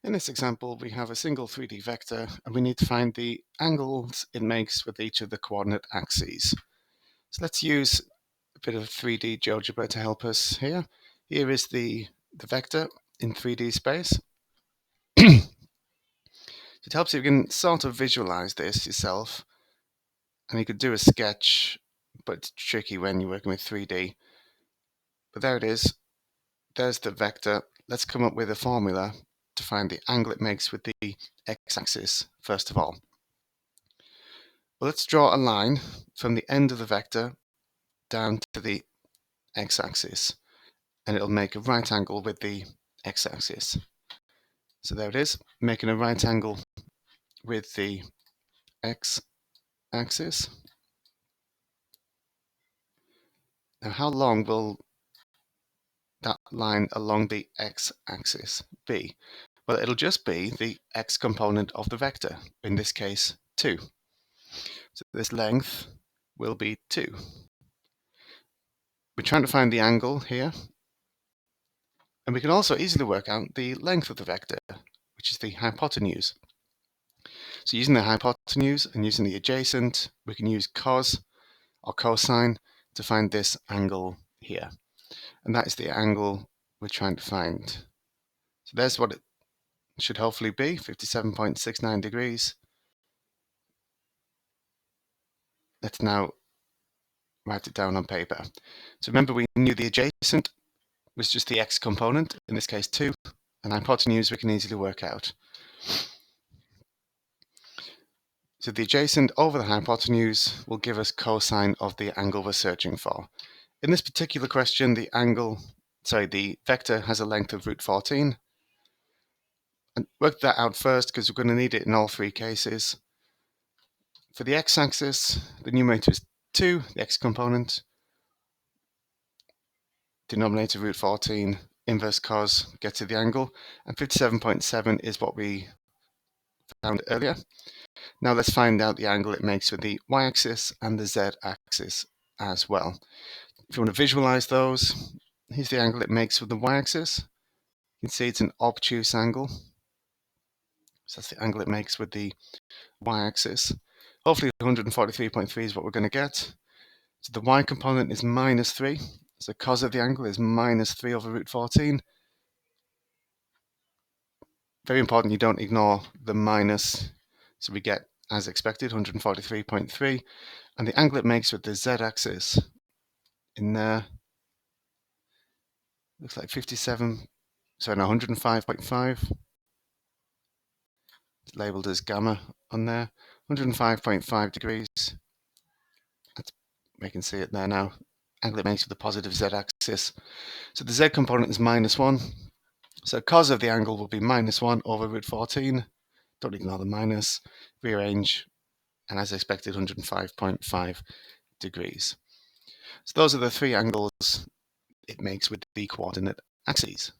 In this example, we have a single 3D vector and we need to find the angles it makes with each of the coordinate axes. So let's use a bit of 3D GeoGebra to help us here. Here is the vector in 3D space. It helps you can sort of visualize this yourself, and you could do a sketch, but it's tricky when you're working with 3D. But there it is. There's the vector. Let's come up with a formula to find the angle it makes with the x-axis first of all. Well, let's draw a line from the end of the vector down to the x-axis, and it'll make a right angle with the x-axis. So there it is, making a right angle with the x-axis. Now, how long will that line along the x-axis be? Well, it'll just be the x component of the vector, in this case 2. So this length will be 2. We're trying to find the angle here, and we can also easily work out the length of the vector, which is the hypotenuse. So using the hypotenuse and using the adjacent, we can use cos or cosine to find this angle here. And that is the angle we're trying to find. So there's what it should hopefully be, 57.69 degrees. Let's now write it down on paper. So remember, we knew the adjacent was just the x component, in this case 2, and hypotenuse we can easily work out. So the adjacent over the hypotenuse will give us cosine of the angle we're searching for. In this particular question, the vector has a length of root 14. And work that out first because we're going to need it in all three cases. For the x-axis, the numerator is 2, the x component. Denominator root 14, inverse cos, get to the angle. And 57.7 is what we found earlier. Now let's find out the angle it makes with the y-axis and the z-axis as well. If you want to visualize those, here's the angle it makes with the y-axis. You can see it's an obtuse angle. So that's the angle it makes with the y-axis. Hopefully 143.3 is what we're going to get. So the y component is minus 3. So cos of the angle is minus 3 over root 14. Very important you don't ignore the minus. So we get, as expected, 143.3. And the angle it makes with the z-axis in there looks like 105.5. It's labeled as gamma on there. 105.5 degrees. We can see it there now. Angle it makes with the positive z-axis. So the z component is minus 1. So cos of the angle will be minus 1 over root 14. Don't ignore the minus. Rearrange, and as expected, 105.5 degrees. So those are the three angles it makes with the coordinate axes.